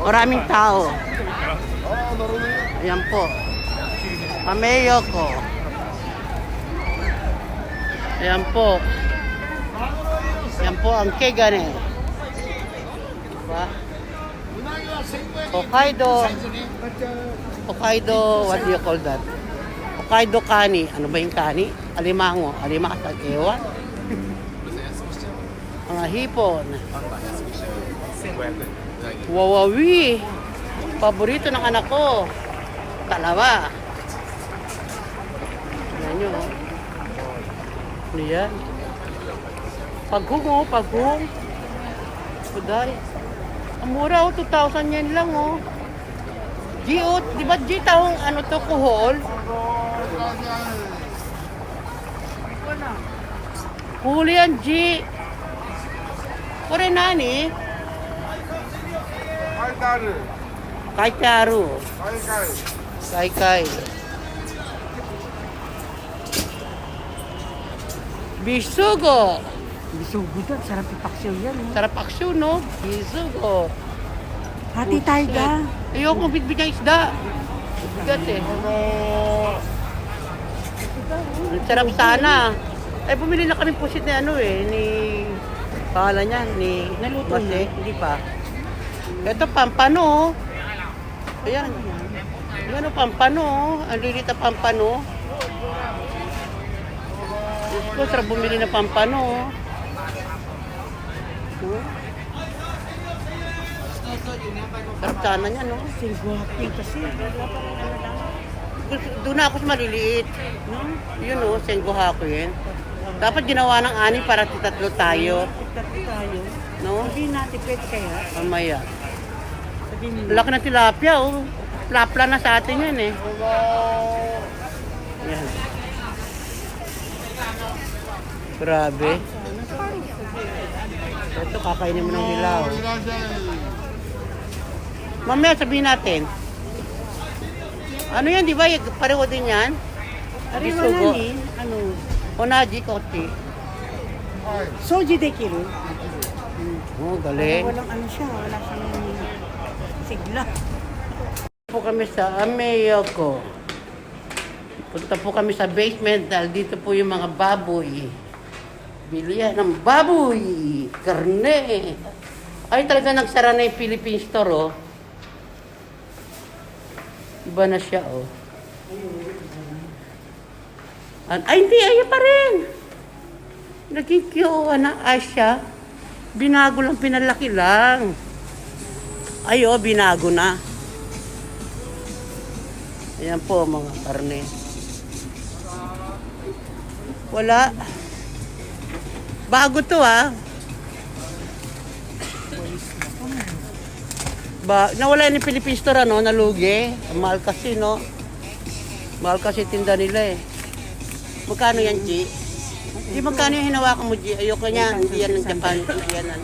Maraming tao. Ayan po. Mameyo ko. Ayan po. Ayan po ang Kegane. Diba? Hokkaido, what do you call that? Hokkaido kani. Ano ba yung kani? Alimango. Alimango sa ewan. Mga hipon. Wawawi. Paborito ng anak ko. Talawa. Yan nyo. Ano yan? Paghung oh, paghung. Kuday. Ang mura oh, 2,000 yen lang oh. G oh, di ba G taong ano to, kuhol? Huli yan G. Kore nani? Kaitaru. Kai. Bisugo. Bisugo daw, sarap ipaksiw yan. Sarap aksyon, no? Bisugo. Hati tayo ka. Ayoko bitbit ng isda. Bigat eh. Ang sarap sana. Ay, bumili na kami pusit ni ano eh, ni... Pangalan niya, ni... Naluto Base. na? Hindi pa. Ito, pampano. Ayan. Ano, pampano. Ang lilit na pampano. Diyos ko, sarap bumili na pampano. Sarap sana niya, no? Singguhapin kasi. Doon na ako sa maliliit. Yun, no? Senggohaku yun. Dapat ginawa ng ani para tatlo tayo. Tatlo tayo. No? Sabihin natin, pwede kaya? Mamaya. Sabihin Laki ng tilapia, oh. Plapla na sa atin yan, eh. Yan. Grabe. Ito, kakainin mo ng hilaw. Mamaya sabihin natin. Ano yan, di ba? Pareho din yan? Ariwa Bisugo. na ni, ano, Onaji, kochi. soji dekiru. Oh, galing. Walang ano siya, wala siyang sigla. Po kami sa Ameyoko. Punta po kami sa basement dahil dito po yung mga baboy. Bilihan ng baboy. Karne. Ay talaga nagsara na yung Philippine store, oh. Iba na siya, oh. Ay, hindi. Ayan pa rin. Naging QO na Asya. Binago lang, pinalaki lang. Ay, oh, binago na. Ayan po, mga karne. Wala. Bago to, ah. Nawala yung Philippine store, ano, nalugi. Mahal kasi, no? Mahal kasi tinda nila, eh. Magkano yan, G? Di magkano yung hinawakan mo, G? Ayoko niya. Hindi yan ng Japan. Hindi yan ng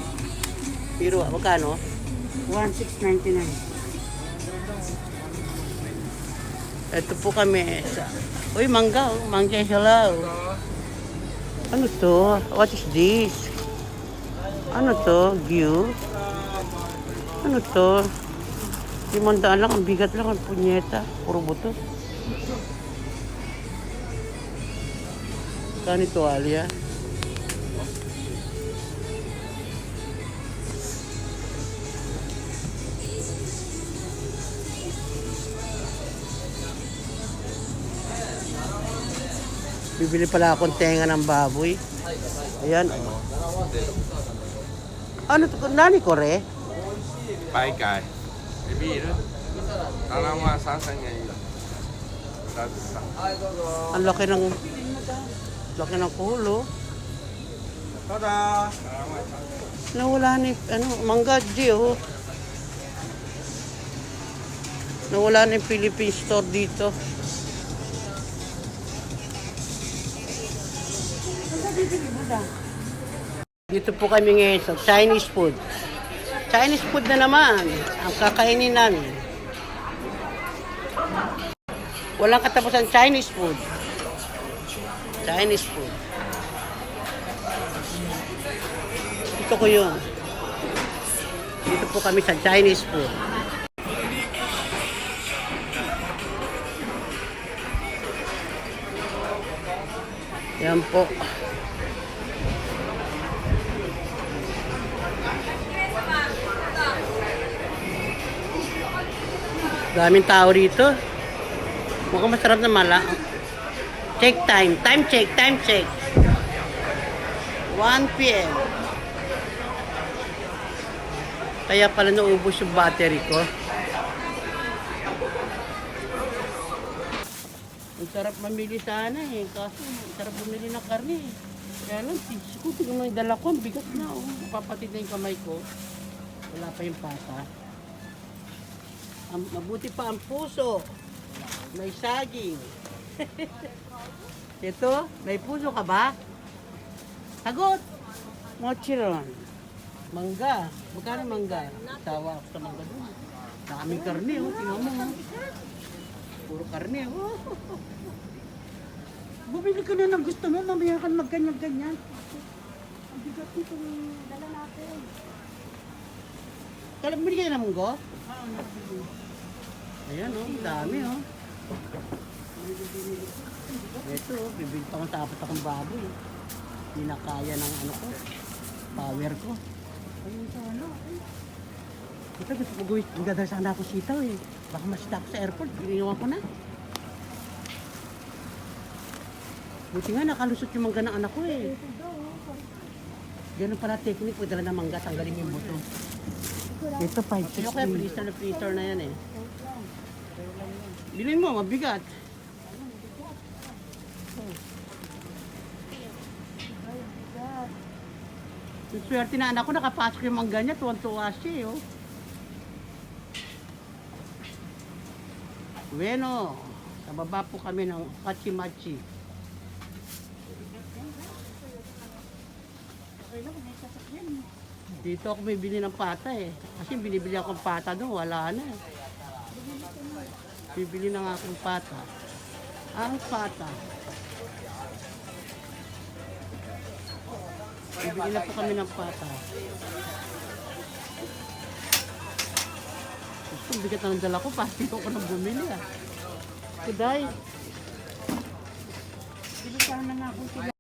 Pero, magkano? 1699. Ito po kami sa... Uy, mangga, oh. Mangga hello. Ano to? What is this? Ano to? Gyu? Ano to? 500 lang. Ang bigat lang. Ang punyeta. Puro buto. Kanito, Alia? Bibili pala akong tenga ng baboy. Ayan. Ano to? Nani ko re? バイカイビール7万3000円いいだってさ Ang laki ng kulo. ただ Nawala ni, ano, mangga, G, oh. Nawala na yung Philippine store dito. Dito po kami ngayon sa Chinese food. Chinese food na naman ang kakainin namin. Walang katapusan Chinese food. Chinese food. Ito ko yun. Dito po kami sa Chinese food. Yan po. Daming tao rito. Mukhang masarap na mala. Check time. Time check. Time check. 1 p.m. Kaya pala naubos yung battery ko. Ang sarap mamili sana eh. Kaso ang sarap bumili ng karne eh. Kaya lang, tignan mo yung dala ko. Ang bigat na oh. Papatid na yung kamay ko. Wala pa yung pata. Mabuti pa ang puso. May saging. Ito, may puso ka ba? Sagot! Mochiron. Mangga. Magkano mangga? Tawa ako sa mangga doon. Daming karne, oh. Tingnan mo, oh. Puro karne, oh. Bumili ka na ng gusto mo, mamaya ka magganyan-ganyan. Ang bigat nitong dala natin. Kala bumili kayo ng munggo? Ayan, oh. Dami, oh. Ito, oh. Bibili pa akong tapat akong baboy. Hindi na kaya ng ano ko. Power ko. Ayun sana. Ito, gusto ko gawin. Magdadala sana ako sitaw eh. Baka masita ako sa airport. Iniwan ko na. Buti nga nakalusot yung mangga ng anak ko eh. Ganun pala technique. Pagdala ng mangga, tanggalin yung buto. Ito, 5.60. Ano kaya freezer na freezer na yan eh. Bilhin mo, mabigat. Yung swerte na anak ko, nakapasok yung mangga niya, tuwan-tuwa siya, oh. Bueno, sa baba po kami ng Kachimachi. Dito ako may bili ng pata eh. Kasi binibili akong pata doon, wala na eh. Bibili na nga akong pata. Ang pata. Bibili na po kami ng pata. Gusto, bigat ng dala ko, pasti ko nang bumili ah. Kuday. Bili sana nga ako sila